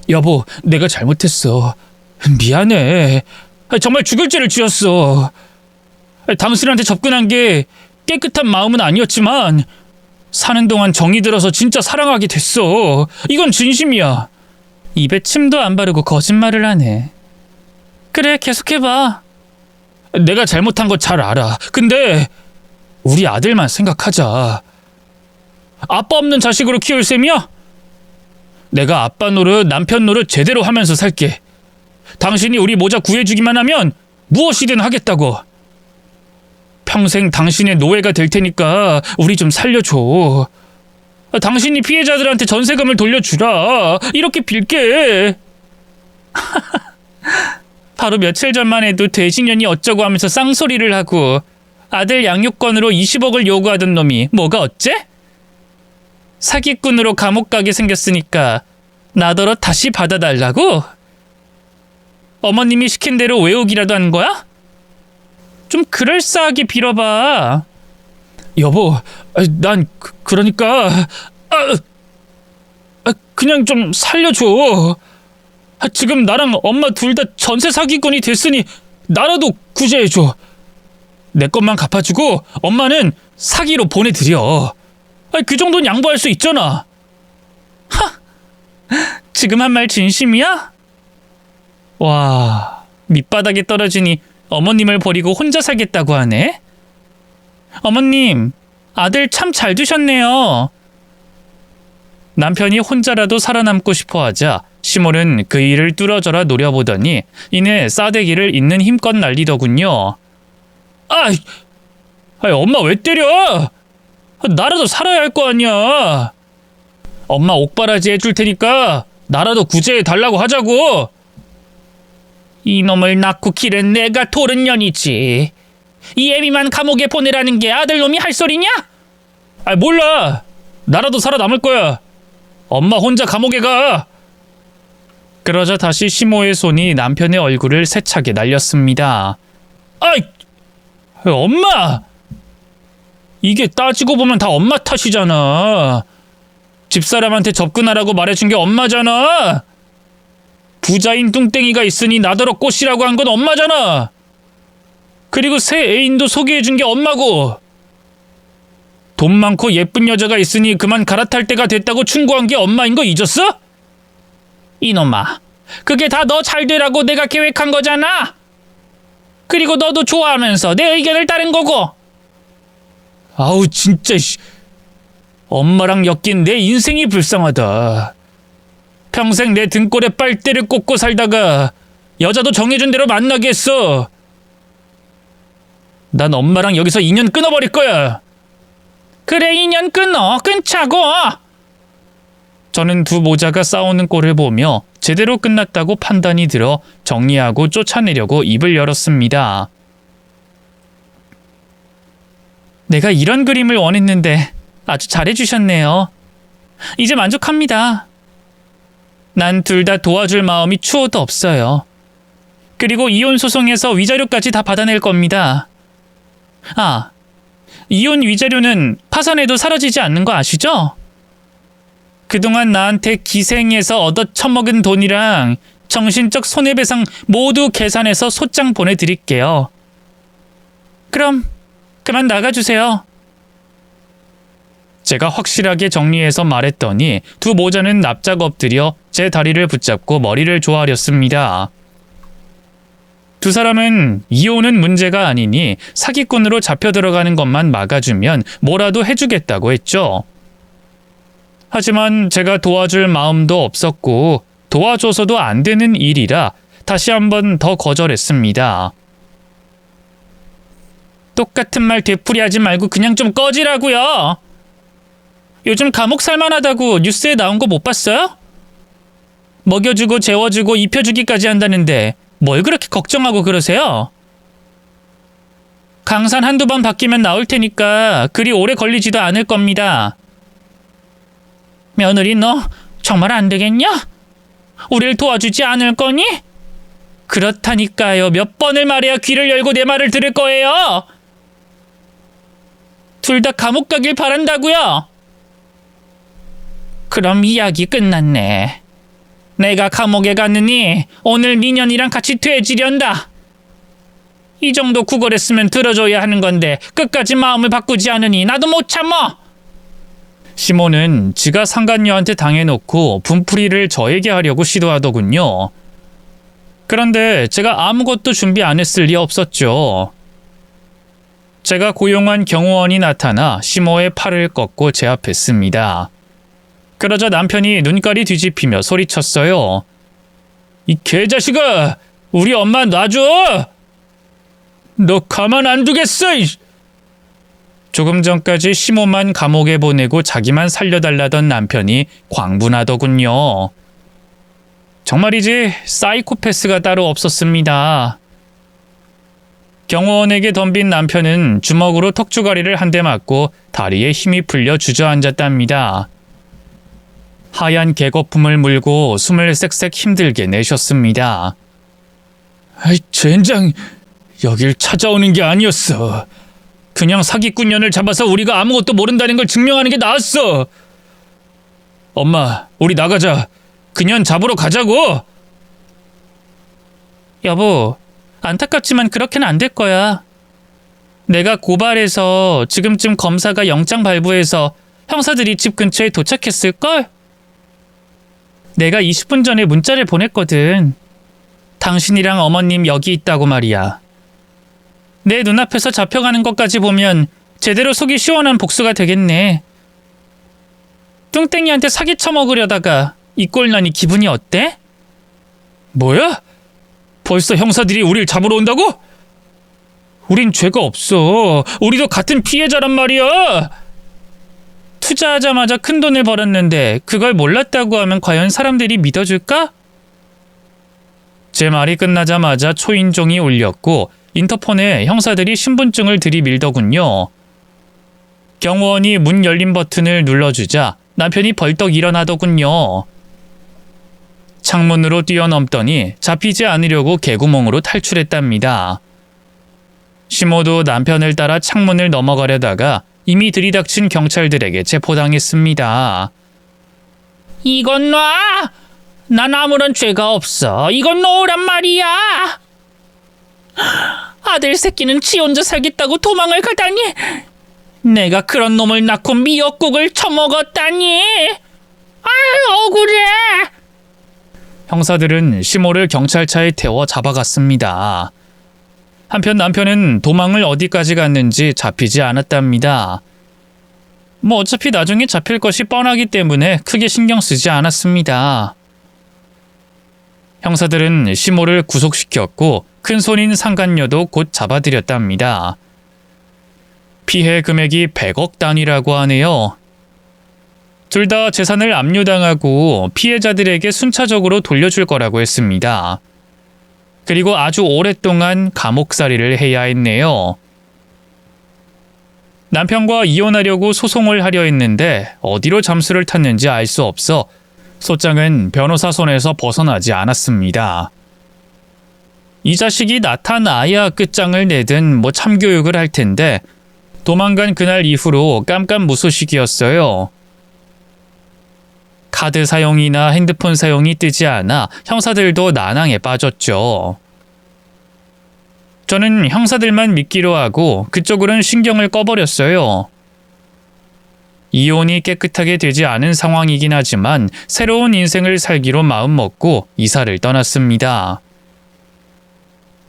여보, 내가 잘못했어. 미안해. 정말 죽을 죄를 지었어. 당신한테 접근한 게 깨끗한 마음은 아니었지만 사는 동안 정이 들어서 진짜 사랑하게 됐어. 이건 진심이야. 입에 침도 안 바르고 거짓말을 하네. 그래, 계속해봐. 내가 잘못한 거 잘 알아. 근데 우리 아들만 생각하자. 아빠 없는 자식으로 키울 셈이야? 내가 아빠 노릇, 남편 노릇 제대로 하면서 살게. 당신이 우리 모자 구해주기만 하면 무엇이든 하겠다고. 평생 당신의 노예가 될 테니까 우리 좀 살려줘. 당신이 피해자들한테 전세금을 돌려주라. 이렇게 빌게. 바로 며칠 전만 해도 돼지년이 어쩌고 하면서 쌍소리를 하고 아들 양육권으로 20억을 요구하던 놈이 뭐가 어째? 사기꾼으로 감옥 가게 생겼으니까 나더러 다시 받아달라고? 어머님이 시킨 대로 외우기라도 하는 거야? 좀 그럴싸하게 빌어봐. 여보, 난 그러니까 그냥 좀 살려줘. 지금 나랑 엄마 둘 다 전세 사기꾼이 됐으니 나라도 구제해줘. 내 것만 갚아주고 엄마는 사기로 보내드려. 그 정도는 양보할 수 있잖아. 하! 지금 한 말 진심이야? 와, 밑바닥에 떨어지니 어머님을 버리고 혼자 살겠다고 하네? 어머님, 아들 참 잘 두셨네요. 남편이 혼자라도 살아남고 싶어 하자 시몬은 그 일을 뚫어져라 노려보더니 이내 싸대기를 있는 힘껏 날리더군요. 엄마 왜 때려? 나라도 살아야 할 거 아니야. 엄마 옥바라지 해줄 테니까 나라도 구제해 달라고 하자고. 이놈을 낳고 기른 내가 토른 년이지. 이 애미만 감옥에 보내라는 게 아들놈이 할 소리냐? 몰라. 나라도 살아남을 거야. 엄마 혼자 감옥에 가. 그러자 다시 시모의 손이 남편의 얼굴을 세차게 날렸습니다. 엄마! 이게 따지고 보면 다 엄마 탓이잖아. 집사람한테 접근하라고 말해준 게 엄마잖아. 부자인 뚱땡이가 있으니 나더러 꼬시라고 한 건 엄마잖아. 그리고 새 애인도 소개해준 게 엄마고. 돈 많고 예쁜 여자가 있으니 그만 갈아탈 때가 됐다고 충고한 게 엄마인 거 잊었어? 이놈아, 그게 다 너 잘 되라고 내가 계획한 거잖아. 그리고 너도 좋아하면서 내 의견을 따른 거고. 아우 진짜 엄마랑 엮인 내 인생이 불쌍하다. 평생 내 등골에 빨대를 꽂고 살다가 여자도 정해준 대로 만나게 했어. 난 엄마랑 여기서 인연 끊어버릴 거야. 그래, 인연 끊자고. 저는 두 모자가 싸우는 꼴을 보며 제대로 끝났다고 판단이 들어 정리하고 쫓아내려고 입을 열었습니다. 내가 이런 그림을 원했는데 아주 잘해주셨네요. 이제 만족합니다. 난 둘 다 도와줄 마음이 추호도 없어요. 그리고 이혼 소송에서 위자료까지 다 받아낼 겁니다. 이혼 위자료는 파산해도 사라지지 않는 거 아시죠? 그동안 나한테 기생해서 얻어 처먹은 돈이랑 정신적 손해배상 모두 계산해서 소장 보내드릴게요. 그럼 그만 나가주세요. 제가 확실하게 정리해서 말했더니 두 모자는 납작 엎드려 제 다리를 붙잡고 머리를 조아렸습니다. 두 사람은 이혼은 문제가 아니니 사기꾼으로 잡혀 들어가는 것만 막아주면 뭐라도 해주겠다고 했죠. 하지만 제가 도와줄 마음도 없었고 도와줘서도 안 되는 일이라 다시 한번 더 거절했습니다. 똑같은 말 되풀이하지 말고 그냥 좀 꺼지라고요. 요즘 감옥 살만하다고 뉴스에 나온 거 못 봤어요? 먹여주고 재워주고 입혀주기까지 한다는데 뭘 그렇게 걱정하고 그러세요? 강산 한두 번 바뀌면 나올 테니까 그리 오래 걸리지도 않을 겁니다. 며느리 너 정말 안 되겠냐? 우릴 도와주지 않을 거니? 그렇다니까요. 몇 번을 말해야 귀를 열고 내 말을 들을 거예요. 둘 다 감옥 가길 바란다고요. 그럼 이야기 끝났네. 내가 감옥에 갔느니 오늘 니년이랑 같이 돼지련다. 이 정도 구걸했으면 들어줘야 하는 건데 끝까지 마음을 바꾸지 않으니 나도 못 참어. 시몬은 지가 상간녀한테 당해놓고 분풀이를 저에게 하려고 시도하더군요. 그런데 제가 아무것도 준비 안 했을 리 없었죠. 제가 고용한 경호원이 나타나 시모의 팔을 꺾고 제압했습니다. 그러자 남편이 눈깔이 뒤집히며 소리쳤어요. 이 개자식아! 우리 엄마 놔줘! 너 가만 안 두겠어! 조금 전까지 시모만 감옥에 보내고 자기만 살려달라던 남편이 광분하더군요. 정말이지 사이코패스가 따로 없었습니다. 경호원에게 덤빈 남편은 주먹으로 턱주가리를 한 대 맞고 다리에 힘이 풀려 주저앉았답니다. 하얀 개거품을 물고 숨을 쌕쌕 힘들게 내셨습니다. 아이, 젠장, 여길 찾아오는 게 아니었어. 그냥 사기꾼년을 잡아서 우리가 아무것도 모른다는 걸 증명하는 게 나았어. 엄마, 우리 나가자. 그년 잡으러 가자고. 여보, 안타깝지만 그렇게는 안 될 거야. 내가 고발해서 지금쯤 검사가 영장 발부해서 형사들이 집 근처에 도착했을걸? 내가 20분 전에 문자를 보냈거든. 당신이랑 어머님 여기 있다고 말이야. 내 눈앞에서 잡혀가는 것까지 보면 제대로 속이 시원한 복수가 되겠네. 뚱땡이한테 사기 쳐먹으려다가 이 꼴 나니 기분이 어때? 뭐야? 벌써 형사들이 우릴 잡으러 온다고? 우린 죄가 없어. 우리도 같은 피해자란 말이야. 투자하자마자 큰 돈을 벌었는데 그걸 몰랐다고 하면 과연 사람들이 믿어줄까? 제 말이 끝나자마자 초인종이 울렸고 인터폰에 형사들이 신분증을 들이밀더군요. 경호원이 문 열린 버튼을 눌러주자 남편이 벌떡 일어나더군요. 창문으로 뛰어넘더니 잡히지 않으려고 개구멍으로 탈출했답니다. 시모도 남편을 따라 창문을 넘어가려다가 이미 들이닥친 경찰들에게 체포당했습니다. 이건 놔! 난 아무런 죄가 없어. 이건 놓으란 말이야. 아들 새끼는 지 혼자 살겠다고 도망을 가다니. 내가 그런 놈을 낳고 미역국을 처먹었다니. 아유, 억울해. 형사들은 시모를 경찰차에 태워 잡아갔습니다. 한편 남편은 도망을 어디까지 갔는지 잡히지 않았답니다. 뭐 어차피 나중에 잡힐 것이 뻔하기 때문에 크게 신경 쓰지 않았습니다. 형사들은 시모를 구속시켰고 큰손인 상간녀도 곧 잡아들였답니다. 피해 금액이 100억 단위라고 하네요. 둘 다 재산을 압류당하고 피해자들에게 순차적으로 돌려줄 거라고 했습니다. 그리고 아주 오랫동안 감옥살이를 해야 했네요. 남편과 이혼하려고 소송을 하려 했는데 어디로 잠수를 탔는지 알 수 없어 소장은 변호사 손에서 벗어나지 않았습니다. 이 자식이 나타나야 끝장을 내든 뭐 참교육을 할 텐데 도망간 그날 이후로 깜깜무소식이었어요. 카드 사용이나 핸드폰 사용이 뜨지 않아 형사들도 난항에 빠졌죠. 저는 형사들만 믿기로 하고 그쪽으로는 신경을 꺼버렸어요. 이혼이 깨끗하게 되지 않은 상황이긴 하지만 새로운 인생을 살기로 마음먹고 이사를 떠났습니다.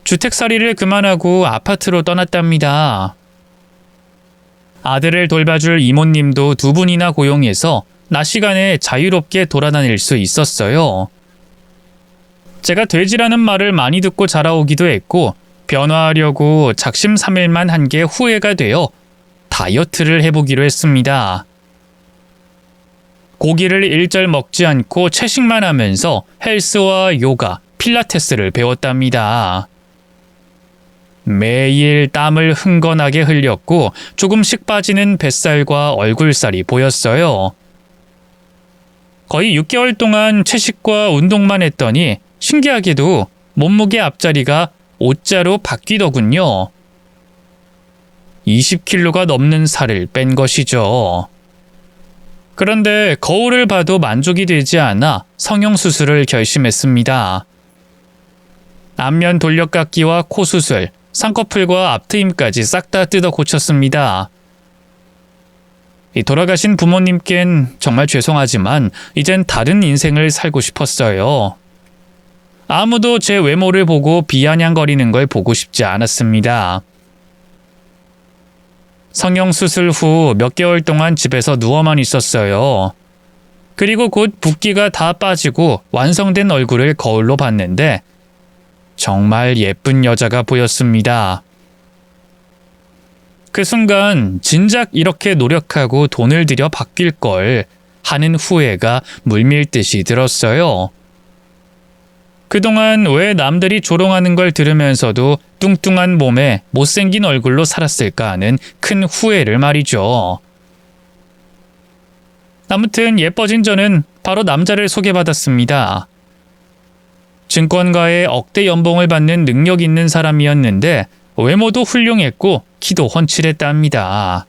주택살이를 그만하고 아파트로 떠났답니다. 아들을 돌봐줄 이모님도 2분이나 고용해서 낮 시간에 자유롭게 돌아다닐 수 있었어요. 제가 돼지라는 말을 많이 듣고 자라오기도 했고 변화하려고 작심삼일만 한 게 후회가 되어 다이어트를 해보기로 했습니다. 고기를 일절 먹지 않고 채식만 하면서 헬스와 요가, 필라테스를 배웠답니다. 매일 땀을 흥건하게 흘렸고 조금씩 빠지는 뱃살과 얼굴살이 보였어요. 거의 6개월 동안 채식과 운동만 했더니 신기하게도 몸무게 앞자리가 5자로 바뀌더군요. 20kg가 넘는 살을 뺀 것이죠. 그런데 거울을 봐도 만족이 되지 않아 성형수술을 결심했습니다. 안면 돌려깎기와 코 수술, 쌍꺼풀과 앞트임까지 싹 다 뜯어 고쳤습니다. 돌아가신 부모님께는 정말 죄송하지만 이젠 다른 인생을 살고 싶었어요. 아무도 제 외모를 보고 비아냥거리는 걸 보고 싶지 않았습니다. 성형수술 후 몇 개월 동안 집에서 누워만 있었어요. 그리고 곧 붓기가 다 빠지고 완성된 얼굴을 거울로 봤는데 정말 예쁜 여자가 보였습니다. 그 순간 진작 이렇게 노력하고 돈을 들여 바뀔 걸 하는 후회가 물밀듯이 들었어요. 그동안 왜 남들이 조롱하는 걸 들으면서도 뚱뚱한 몸에 못생긴 얼굴로 살았을까 하는 큰 후회를 말이죠. 아무튼 예뻐진 저는 바로 남자를 소개받았습니다. 증권가에 억대 연봉을 받는 능력 있는 사람이었는데 외모도 훌륭했고 키도 훤칠했다 합니다.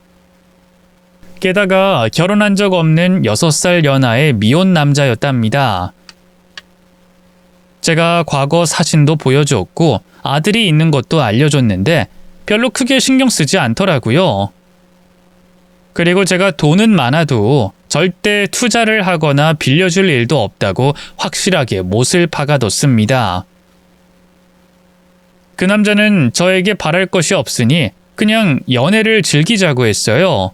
게다가 결혼한 적 없는 6살 연하의 미혼 남자였답니다. 제가 과거 사진도 보여줬고 아들이 있는 것도 알려줬는데 별로 크게 신경 쓰지 않더라고요. 그리고 제가 돈은 많아도 절대 투자를 하거나 빌려줄 일도 없다고 확실하게 못을 박아뒀습니다. 그 남자는 저에게 바랄 것이 없으니 그냥 연애를 즐기자고 했어요.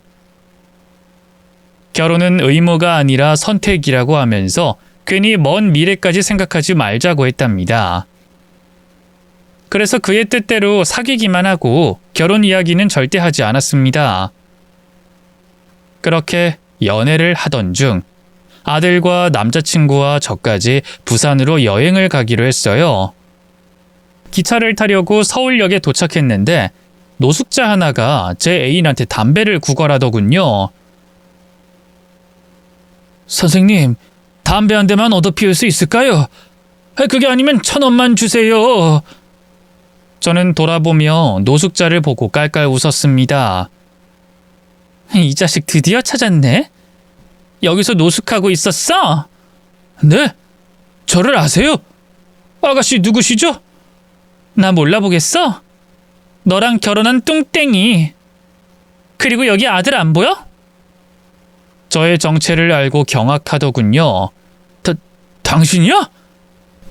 결혼은 의무가 아니라 선택이라고 하면서 괜히 먼 미래까지 생각하지 말자고 했답니다. 그래서 그의 뜻대로 사귀기만 하고 결혼 이야기는 절대 하지 않았습니다. 그렇게 연애를 하던 중 아들과 남자친구와 저까지 부산으로 여행을 가기로 했어요. 기차를 타려고 서울역에 도착했는데 노숙자 하나가 제 애인한테 담배를 구걸하더군요. 선생님, 담배 한 대만 얻어 피울 수 있을까요? 그게 아니면 1,000원만 주세요. 저는 돌아보며 노숙자를 보고 깔깔 웃었습니다. 이 자식 드디어 찾았네? 여기서 노숙하고 있었어? 네? 저를 아세요? 아가씨 누구시죠? 나 몰라보겠어? 너랑 결혼한 뚱땡이. 그리고 여기 아들 안 보여? 저의 정체를 알고 경악하더군요. 당신이야?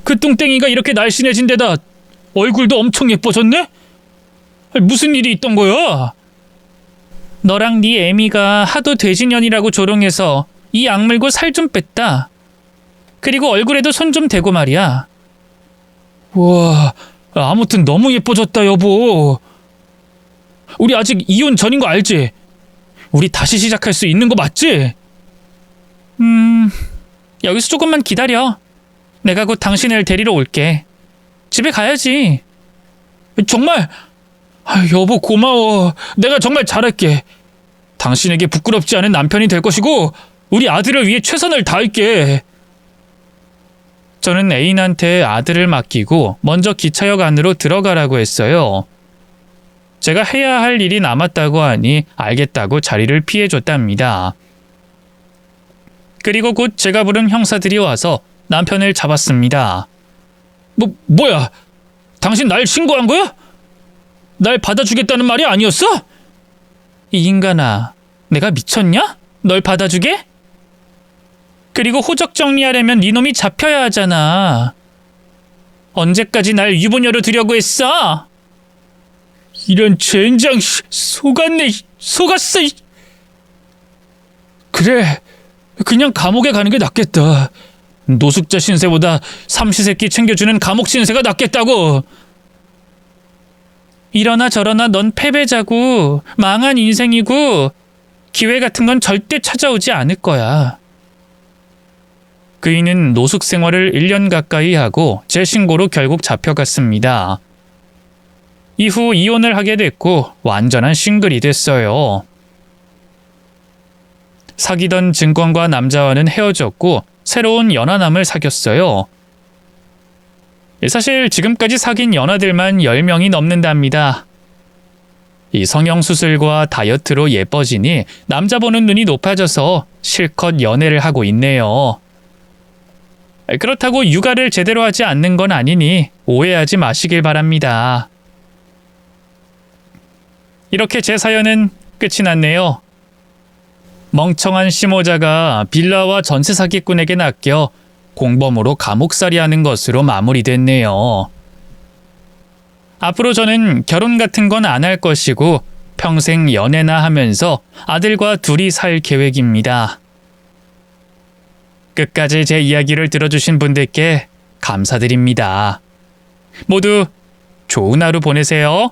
그 뚱땡이가 이렇게 날씬해진 데다 얼굴도 엄청 예뻐졌네? 무슨 일이 있던 거야? 너랑 네 애미가 하도 돼지년이라고 조롱해서 이 악물고 살 좀 뺐다. 그리고 얼굴에도 손 좀 대고 말이야. 와, 아무튼 너무 예뻐졌다 여보. 우리 아직 이혼 전인 거 알지? 우리 다시 시작할 수 있는 거 맞지? 여기서 조금만 기다려. 내가 곧 당신을 데리러 올게. 집에 가야지. 정말? 여보 고마워. 내가 정말 잘할게. 당신에게 부끄럽지 않은 남편이 될 것이고 우리 아들을 위해 최선을 다할게. 저는 애인한테 아들을 맡기고 먼저 기차역 안으로 들어가라고 했어요. 제가 해야 할 일이 남았다고 하니 알겠다고 자리를 피해줬답니다. 그리고 곧 제가 부른 형사들이 와서 남편을 잡았습니다. 뭐야? 당신 날 신고한 거야? 날 받아주겠다는 말이 아니었어? 이 인간아, 내가 미쳤냐? 널 받아주게? 그리고 호적 정리하려면 네 놈이 잡혀야 하잖아. 언제까지 날 유부녀로 두려고 했어? 이런 젠장, 속았네, 속았어. 그래, 그냥 감옥에 가는 게 낫겠다. 노숙자 신세보다 삼시세끼 챙겨주는 감옥 신세가 낫겠다고. 이러나 저러나 넌 패배자고 망한 인생이고 기회 같은 건 절대 찾아오지 않을 거야. 그이는 노숙 생활을 1년 가까이 하고 제 신고로 결국 잡혀갔습니다. 이후 이혼을 하게 됐고 완전한 싱글이 됐어요. 사귀던 증권가 남자와는 헤어졌고 새로운 연하남을 사귀었어요. 사실 지금까지 사귄 연하들만 10명이 넘는답니다. 이 성형수술과 다이어트로 예뻐지니 남자 보는 눈이 높아져서 실컷 연애를 하고 있네요. 그렇다고 육아를 제대로 하지 않는 건 아니니 오해하지 마시길 바랍니다. 이렇게 제 사연은 끝이 났네요. 멍청한 시모자가 빌라와 전세 사기꾼에게 낚여 공범으로 감옥살이하는 것으로 마무리됐네요. 앞으로 저는 결혼 같은 건 안 할 것이고 평생 연애나 하면서 아들과 둘이 살 계획입니다. 끝까지 제 이야기를 들어주신 분들께 감사드립니다. 모두 좋은 하루 보내세요.